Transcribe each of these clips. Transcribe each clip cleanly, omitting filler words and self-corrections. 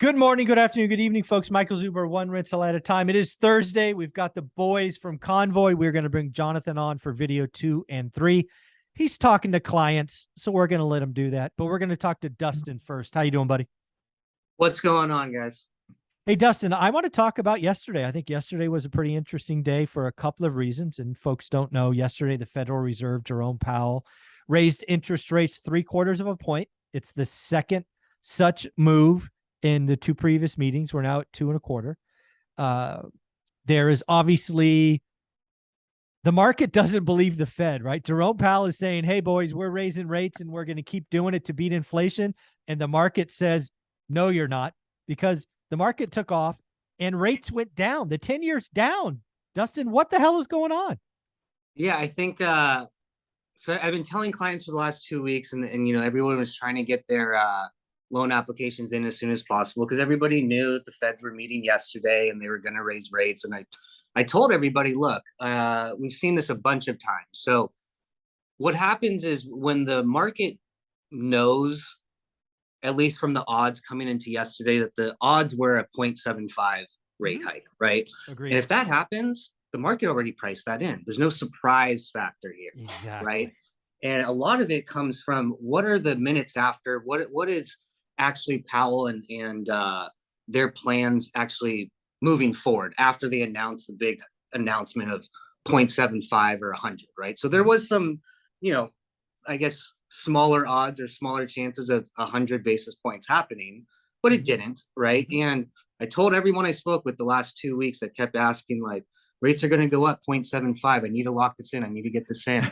Good morning, good afternoon, good evening, folks. Michael Zuber, one rental at a time. It is Thursday. We've got the boys from Convoy. We're going to bring Jonathan on for video 2 and 3. He's talking to clients, so we're going to let him do that. But we're going to talk to Dustin first. How you doing, buddy? What's going on, guys? Hey, Dustin, I want to talk about yesterday. I think yesterday was a pretty interesting day for a couple of reasons. And folks don't know, yesterday the Federal Reserve, Jerome Powell, raised interest rates 3/4 of a point. It's the second such move in the two previous meetings. We're now at 2 1/4. There is obviously, the market doesn't believe the Fed, right? Jerome Powell is saying, hey, boys, we're raising rates and we're going to keep doing it to beat inflation. And the market says, no, you're not, because the market took off and rates went down. The 10 years down. Dustin, what the hell is going on? Yeah, I think so I've been telling clients for the last 2 weeks, and everyone was trying to get their loan applications in as soon as possible because everybody knew that the Feds were meeting yesterday and they were going to raise rates. And I told everybody, look, we've seen this a bunch of times. So what happens is when the market knows, at least from the odds coming into yesterday, that the odds were a 0.75 rate hike, right? Agreed. And if that happens, the market already priced that in. There's no surprise factor here, Exactly. right? And a lot of it comes from what are the minutes after, what is actually Powell and their plans actually moving forward after they announced the big announcement of 0.75 or 100, right? So there was some, I guess, smaller odds or smaller chances of 100 basis points happening, but it didn't, right? And I told everyone I spoke with the last 2 weeks that kept asking, like, rates are going to go up 0.75. I need to lock this in. I need to get this in.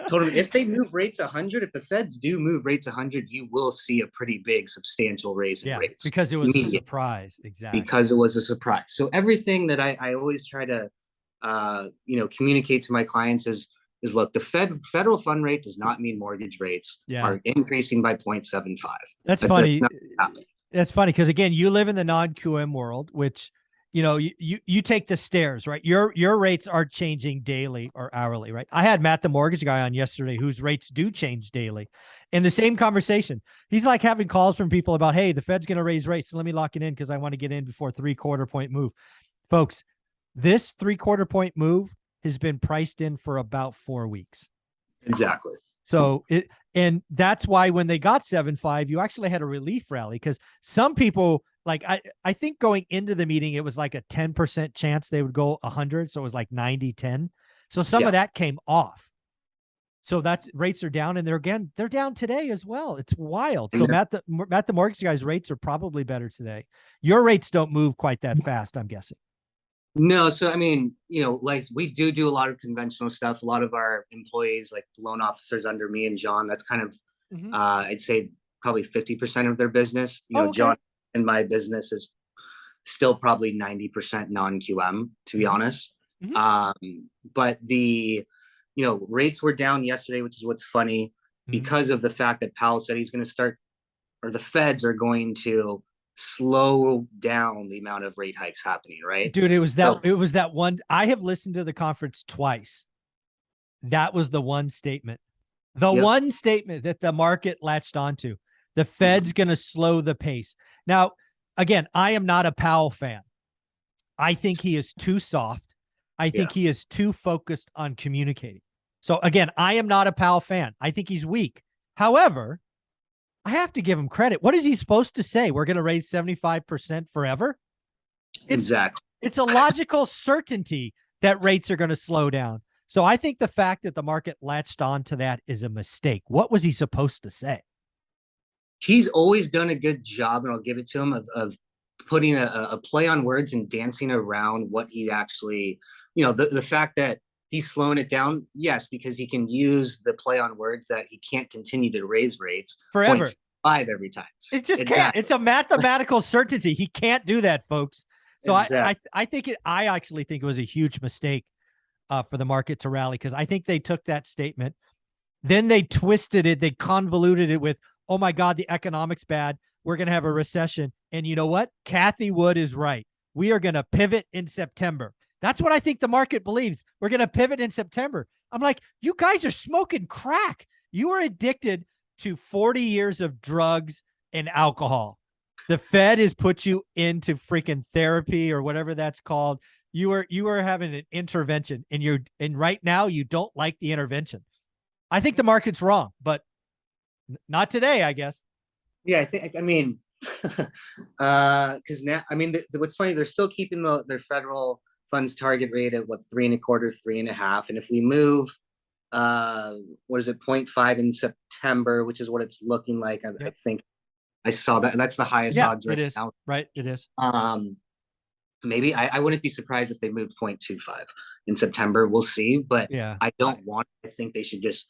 Told them if they move rates 100, if the Feds do move rates 100, you will see a pretty big, substantial raise in rates. Because it was a surprise. Exactly. Because it was a surprise. So everything that I always try to, communicate to my clients is look, the federal fund rate does not mean mortgage rates are increasing by 0.75. That's funny. That's funny because, again, you live in the non-QM world, which, you take the stairs, right? Your rates are changing daily or hourly, right? I had Matt, the mortgage guy, on yesterday whose rates do change daily. In the same conversation, he's like having calls from people about, hey, the Fed's going to raise rates, so let me lock it in because I want to get in before 3/4 point move. Folks, this 3/4 point move has been priced in for about 4 weeks. Exactly. So and that's why when they got 7.5, you actually had a relief rally because some people, like, I think going into the meeting, it was like a 10% chance they would go 100. So it was like 90-10. So some of that came off. So that's rates are down, and they're down today as well. It's wild. So Matt, the mortgage guy's rates are probably better today. Your rates don't move quite that fast, I'm guessing. No, so I mean, like we do a lot of conventional stuff. A lot of our employees, like loan officers under me and John, that's kind of I'd say probably 50% of their business. John and my business is still probably 90% non-QM, to be honest. But the rates were down yesterday, which is what's funny because of the fact that Powell said he's going to start, or the Feds are going to slow down the amount of rate hikes happening, right? Dude, it was that one. I have listened to the conference twice. That was the one statement. One statement that the market latched onto. The Fed's going to slow the pace. Now, again, I am not a Powell fan. I think he is too soft. I think he is too focused on communicating. So again, I am not a Powell fan. I think he's weak. However, I have to give him credit. What is he supposed to say? We're going to raise 75% forever? Exactly. It's a logical certainty that rates are going to slow down. So I think the fact that the market latched on to that is a mistake. What was he supposed to say? He's always done a good job, and I'll give it to him, of putting a play on words and dancing around what he actually, the fact that he's slowing it down, yes, because he can use the play on words that he can't continue to raise rates forever, 0.5 every time. It just can't. It's a mathematical certainty. He can't do that, folks. So I actually think it was a huge mistake for the market to rally, because I think they took that statement, then they twisted it, they convoluted it with, oh my God, the economic's bad, we're going to have a recession. And you know what? Kathy Wood is right. We are going to pivot in September. That's what I think the market believes. We're going to pivot in September. I'm like, you guys are smoking crack. You are addicted to 40 years of drugs and alcohol. The Fed has put you into freaking therapy or whatever that's called. You are having an intervention, and right now you don't like the intervention. I think the market's wrong, but not today, I guess. Yeah, I mean, because now, I mean, what's funny, they're still keeping their federal funds target rate at what, 3.25, 3.5, and if we move, what is it, 0.5 in September, which is what it's looking like. I think I saw that. That's the highest odds right now. Right, it is. Maybe I wouldn't be surprised if they moved 0.25 in September. We'll see, but yeah, I don't want. I think they should just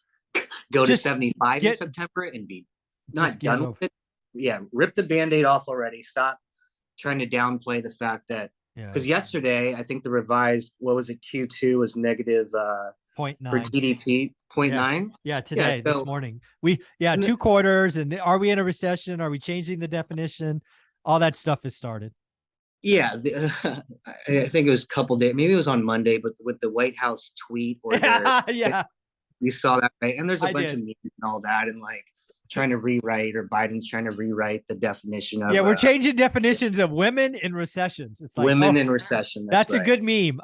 go to 75 in September and be not done with it. Yeah, rip the Band-Aid off already. Stop trying to downplay the fact that because yesterday I think the revised, what was it, Q2 was negative 0.9 for GDP, 0.9. Yeah, today, this morning. 2 quarters, and are we in a recession? Are we changing the definition? All that stuff has started. Yeah, I think it was a couple days, maybe it was on Monday, but with the White House tweet or you saw that, right? And there's a bunch of memes and all that, and like trying to rewrite, or Biden's trying to rewrite the definition of we're changing definitions of women in recessions. It's like women in recession. That's a good meme.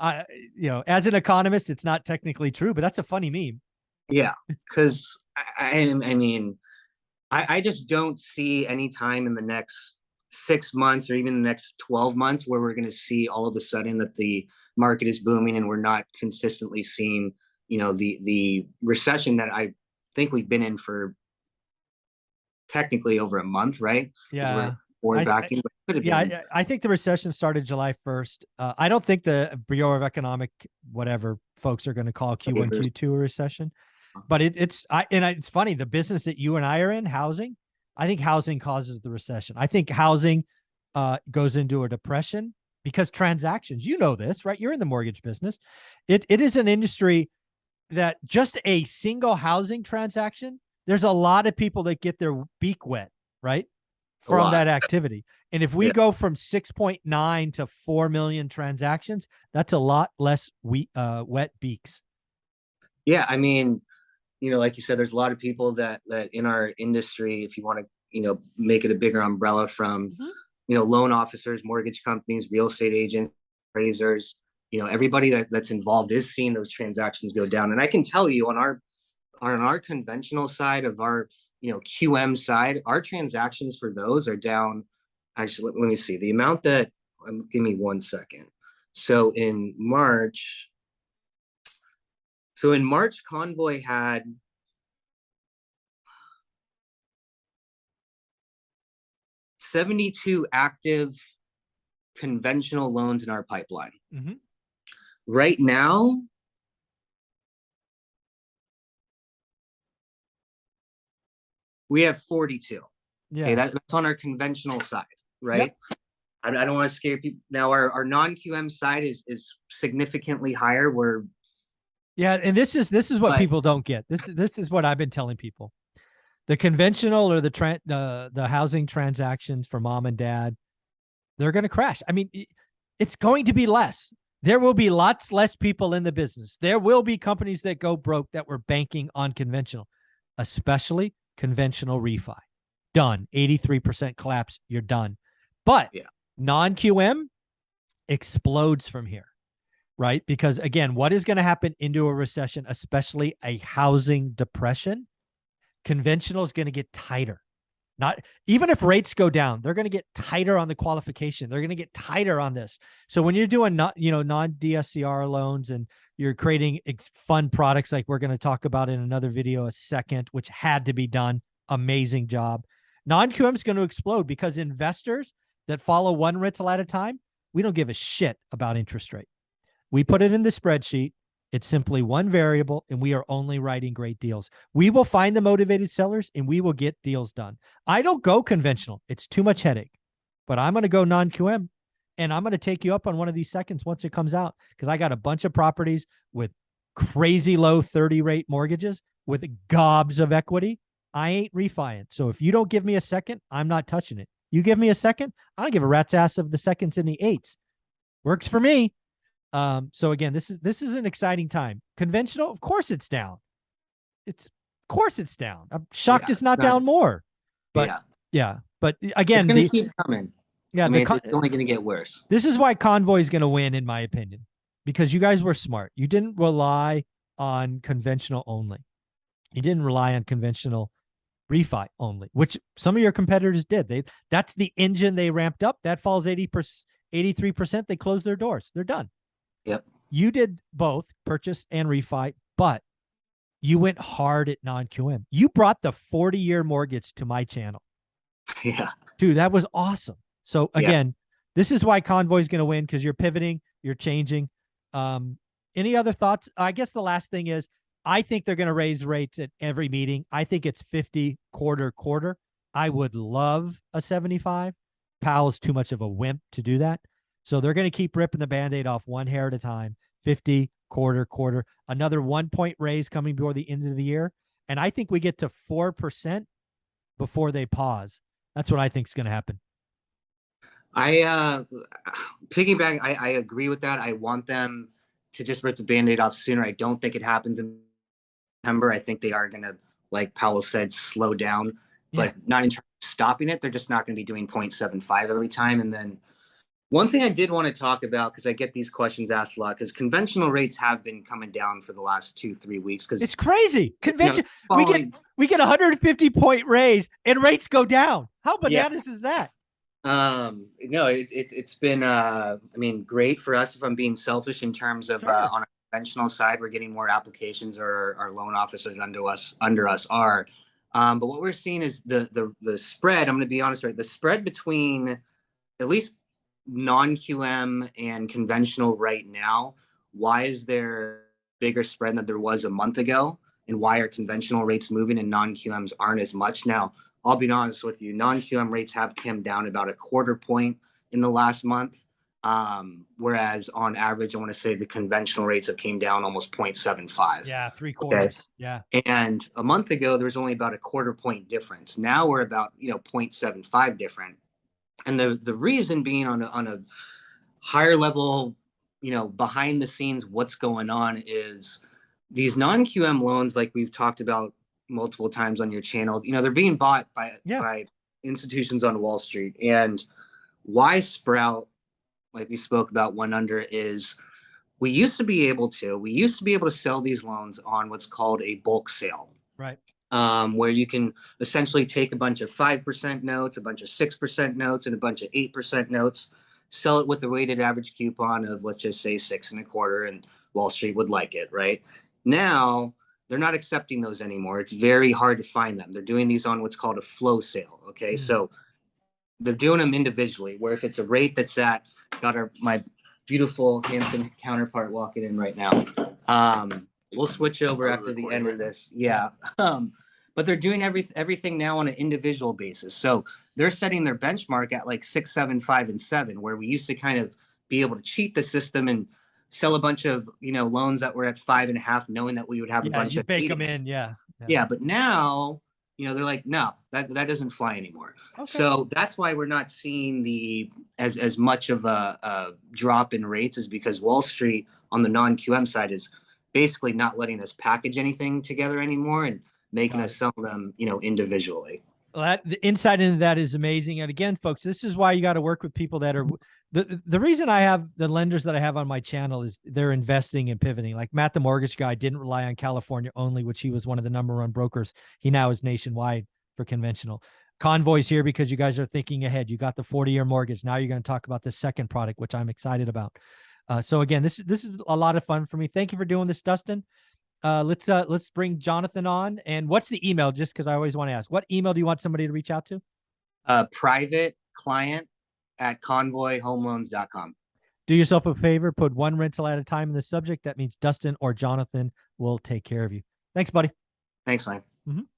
As an economist, it's not technically true, but that's a funny meme. Yeah, because I mean, I just don't see any time in the next 6 months or even the next 12 months where we're going to see all of a sudden that the market is booming and we're not consistently seeing, the recession that I think we've been in for technically over a month, right? Yeah. I think the recession started July 1st. I don't think the Bureau of Economic whatever folks are going to call Q1, Q2 a recession, but it's funny. The business that you and I are in, housing, I think housing causes the recession. I think housing goes into a depression because transactions, this, right? You're in the mortgage business. It is an industry that just a single housing transaction, there's a lot of people that get their beak wet, right? From that activity. And if we go from 6.9 to 4 million transactions, that's a lot less wet beaks. Yeah. I mean, like you said, there's a lot of people that in our industry, if you want to, make it a bigger umbrella from, loan officers, mortgage companies, real estate agents, appraisers, everybody that's involved is seeing those transactions go down. And I can tell you on our conventional side of our, QM side, our transactions for those are down. Actually, let me see the amount that, give me 1 second. So in March, Convoy had 72 active conventional loans in our pipeline. Mm-hmm. Right now, we have 42. Yeah. Okay, that's on our conventional side, right? Yep. I don't want to scare people. Now our non-QM side is significantly higher. And this is what people don't get. This is what I've been telling people. The conventional or the housing transactions for mom and dad, they're going to crash. I mean, it's going to be less. There will be lots less people in the business. There will be companies that go broke that were banking on conventional, especially conventional refi. Done. 83% collapse. You're done. But non-QM explodes from here, right? Because again, what is going to happen into a recession, especially a housing depression? Conventional is going to get tighter. Not even if rates go down, they're going to get tighter on the qualification. They're going to get tighter on this. So when you're doing non-DSCR loans and you're creating fun products like we're going to talk about in another video a second, which had to be done, amazing job. Non-QM is going to explode because investors that follow one rental at a time, we don't give a shit about interest rate. We put it in the spreadsheet. It's simply one variable, and we are only writing great deals. We will find the motivated sellers, and we will get deals done. I don't go conventional. It's too much headache. But I'm going to go non-QM, and I'm going to take you up on one of these seconds once it comes out because I got a bunch of properties with crazy low 30-rate mortgages with gobs of equity. I ain't refining. So if you don't give me a second, I'm not touching it. You give me a second, I don't give a rat's ass of the seconds and the eights. Works for me. So again, this is an exciting time. Conventional, of course it's down. Of course it's down. I'm shocked it's not down more. But yeah. But It's again, going to keep coming. yeah, I mean, it's only going to get worse. this is why Convoy is going to win, in my opinion, because you guys were smart. You didn't rely on conventional only. You didn't rely on conventional refi only, which some of your competitors did. That's the engine they ramped up. That falls 80%, 83%. They closed their doors. They're done. Yep. You did both purchase and refi, but you went hard at non-QM. You brought the 40-year mortgage to my channel. Yeah. Dude, that was awesome. So again, this is why Convoy's going to win, because you're pivoting, you're changing. Any other thoughts? I guess the last thing is, I think they're going to raise rates at every meeting. I think it's 50 quarter. I would love a 75. Powell's too much of a wimp to do that. So they're going to keep ripping the Band-Aid off one hair at a time. 50 quarter, another 1 point raise coming before the end of the year. And I think we get to 4% before they pause. That's what I think is going to happen. I piggyback. I agree with that. I want them to just rip the Band-Aid off sooner. I don't think it happens in September. I think they are going to, like Powell said, slow down, but not in terms of stopping it. They're just not going to be doing 0.75 every time. And then one thing I did want to talk about, because I get these questions asked a lot, because conventional rates have been coming down for the last 2-3 weeks. Because it's crazy. Convention, we get 150-point raise and rates go down. How bananas is that? No, it's been I mean, great for us, if I'm being selfish, in terms of on a conventional side, we're getting more applications, or our loan officers under us are. But what we're seeing is the spread. I'm going to be honest, right? The spread between at least non-QM and conventional right now, why is there bigger spread than there was a month ago? And why are conventional rates moving and non-QMs aren't as much? Now, I'll be honest with you, non-QM rates have come down about a quarter point in the last month. Whereas on average, I want to say the conventional rates have came down almost 0.75. Yeah, 3/4. Okay. Yeah. And a month ago, there was only about a quarter point difference. Now we're about 0.75 different. And the reason being, on a higher level, behind the scenes, what's going on is these non-QM loans, like we've talked about multiple times on your channel, they're being bought by institutions on Wall Street. And why Sprout, like we spoke about one under, is we used to be able to sell these loans on what's called a bulk sale. Right. Where you can essentially take a bunch of 5% notes, a bunch of 6% notes, and a bunch of 8% notes, sell it with a weighted average coupon of, let's just say, 6.25, and Wall Street would like it, right? Now, they're not accepting those anymore. It's very hard to find them. They're doing these on what's called a flow sale, okay? So they're doing them individually, where if it's a rate that's my beautiful, handsome counterpart walking in right now. We'll switch over after the end of this. Yeah. But they're doing everything now on an individual basis. So they're setting their benchmark at like 6, 7, 5, and 7, where we used to kind of be able to cheat the system and sell a bunch of loans that were at 5.5, knowing that we would have a bunch of bake them in. Yeah. But now they're like, no, that doesn't fly anymore. Okay. So that's why we're not seeing as much of a drop in rates, is because Wall Street on the non-QM side is basically not letting us package anything together anymore and making us sell them, individually. Well, the insight into that is amazing. And again, folks, this is why you got to work with people that are the reason I have the lenders that I have on my channel is they're investing and pivoting. Like Matt, the mortgage guy, didn't rely on California only, which he was one of the #1 brokers. He now is nationwide for conventional. Convoy's here because you guys are thinking ahead. You got the 40-year mortgage. Now you're going to talk about the second product, which I'm excited about. So again, this is a lot of fun for me. Thank you for doing this, Dustin. Let's bring Jonathan on. And what's the email? Just because I always want to ask, what email do you want somebody to reach out to? Private client at convoyhomeloans.com. Do yourself a favor, put one rental at a time in the subject. That means Dustin or Jonathan will take care of you. Thanks, buddy. Thanks, Mike.